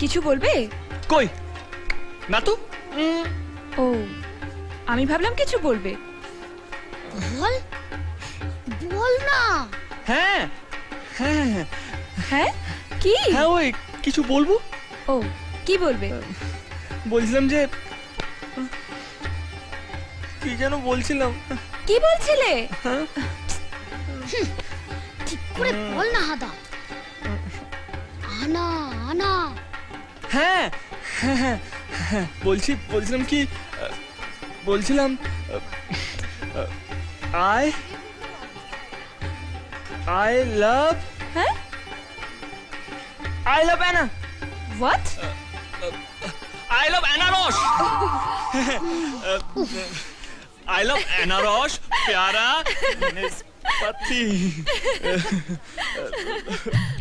কিছু বলবে? কই না তো। ও, আমি ভাবলাম কিছু বলবে। বল বল না। হ্যাঁ হ্যাঁ হ্যাঁ কি? হ্যাঁ ওই কিছু বলবো। ও কি বলবে? বলছিলাম যে কি যেন বলছিলাম। কি বলছিলে? ঠিক করে বল না হাদা। আনা আনা। হ্যাঁ হ্যাঁ হ্যাঁ বলছিলাম কি বলছিলাম I love হ্যাঁ I love Anna. What? I love Anna Rosh. I love Anna Rosh. प्यारा निस्पति.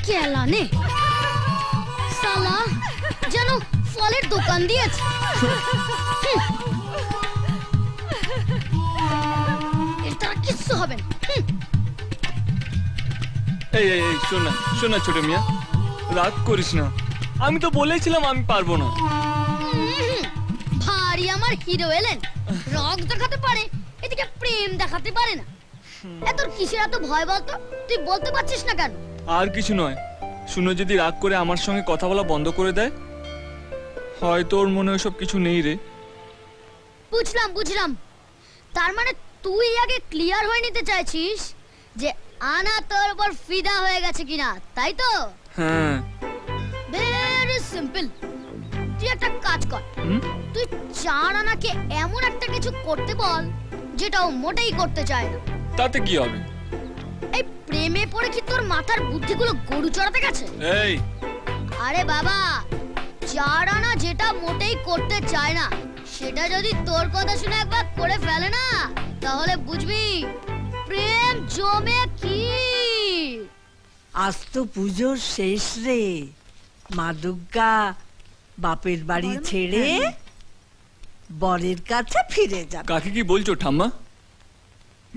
কেলা নে সালা যেন ফলের দোকান দিয়েছে। এর দ্বারা কিচ্ছু হবে না। এই এই এই শোন না ছোট মিয়া, রাগ করিস না। আমি তো বলেছিলাম আমি পারবো না। ভারী আমার হিরো এলেন, রক দেখাতে পারে, এদিকে প্রেম দেখাতে পারে না। এত কিসের এত ভয় বলতো? তুই বলতে পারছিস না কেন? আর কিছু নয়, শুনো যদি রাগ করে আমার সঙ্গে কথা বলা বন্ধ করে দেয়, হয়তো ওর মনে ওসব কিছু নেই রে। বুঝলাম। তার মানে তুই আগে ক্লিয়ার হয়ে নিতে চাইছিস যে আনা তোর উপর ফিদা হয়ে গেছে কিনা, তাই তো? হ্যাঁ। Very simple. তুই একটা কাজ কর, তুই চার আনাকে এমন একটা কিছু করতে বল যেটা ও মোটেই করতে চায় না। তাতে কি হবে? এই প্রেমে পড়ে কি তোর মাথার বুদ্ধিগুলো গরু চড়াতে গেছে? এই আরে বাবা, চার আনা যেটা মোটেই করতে চায় না সেটা যদি তোর কথা শুনে একবার করে ফেলে না, তাহলে বুঝবি প্রেম জমে কি। আজ তো পুজোর শেষ রে, মা দুর্গা বাপের বাড়ি ছেড়ে বরের কাছে ফিরে যাবে। কাকে কি বলছো ঠাম্মা?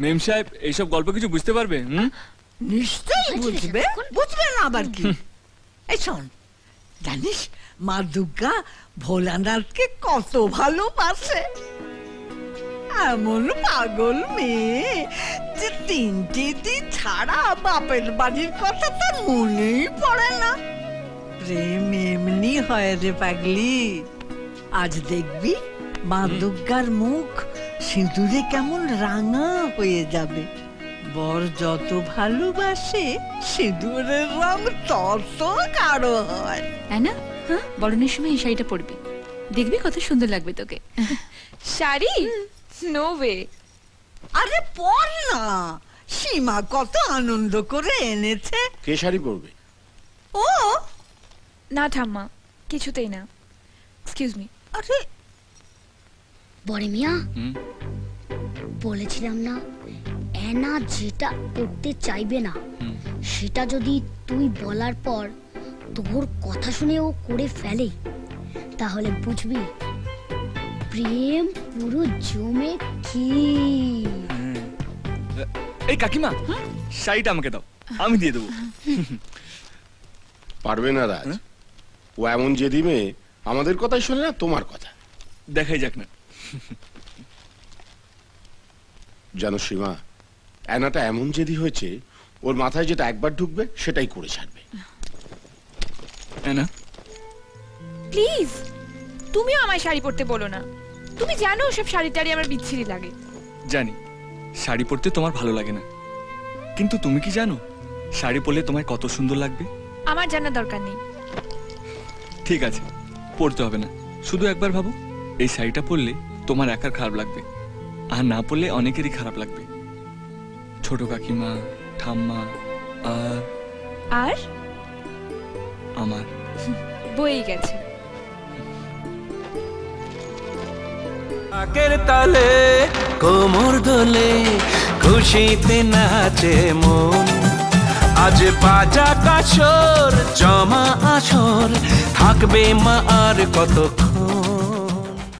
মেম সাহেব এইসব গল্প কিছু বুঝতে পারবে? নিশ্চয়ই বুঝবে, বুঝবে না আবার কি? এই শোন, জানিস মা দুর্গা ভোলানাথকে কত ভালোবাসে। এমন পাগল মেয়ে যে 3টে দিন ছাড়া বাপের বাড়ির কথা তার মনেই পড়ে না। প্রেম এমনি হয় রে পাগলি। আজ দেখবি মা দুর্গার মুখ সিঁদুরে কেমন রাঙা হয়ে যাবে। বর যত ভালোবাসে সিঁদুরের রং তত গাঢ় হয়। না হ্যাঁ, বরণের সময় এই শাড়িটা পরবি, দেখবি কত সুন্দর লাগবে তোকে। শাড়ি? No way. আরে পর না, সীমা কত আনন্দ করে এনেছে। কে শাড়ি পরবে? ও না ঠাম্মা, কিছুতেই না। Excuse me. আরে বড় মিয়া, বলেছিলাম না এনা যেটা করতে চাইবে না সেটা যদি তুই বলার পর তোর কথা শুনে ও করে ফেলে, তাহলে বুঝবি প্রেম পুরো জমে কি। এই কাকিমা, শাড়িটা আমাকে দাও, আমি দিয়ে দেবো। পারবে না রাজ, ও এমন জেদি মেয়ে, আমাদের কথাই শোনে না, তোমার কথা। দেখাই যাক না। জানো সীমা, অ্যানাটা এমন জেদি হয়েছে, ওর মাথায় যেটা একবার ঢুকবে সেটাই করে ছাড়বে। অ্যানা প্লিজ, তুমিও আমায় শাড়ি পরতে বলো না। তুমি জানো সব শাড়ি টাড়ি আমার বিচ্ছিরি লাগে। জানি শাড়ি পরতে তোমার ভালো লাগে না, কিন্তু তুমি কি জানো শাড়ি পরলে তোমায় কত সুন্দর লাগবে? আমার জানার দরকার নেই। ঠিক আছে, পরতে হবে না। শুধু একবার ভাবো, এই শাড়িটা পরলে তোমার একার খারাপ লাগবে, আর না পরলে অনেকেরই খারাপ লাগবে। ছোট কাকিমা, ঠাম্মা আর আমার। বই গেছে। আকের তালে কোমর দোলে খুশিতে নাচে মন। আজ বাজা কাসর জমা আসর থাকবে মা আর কতক্ষণ।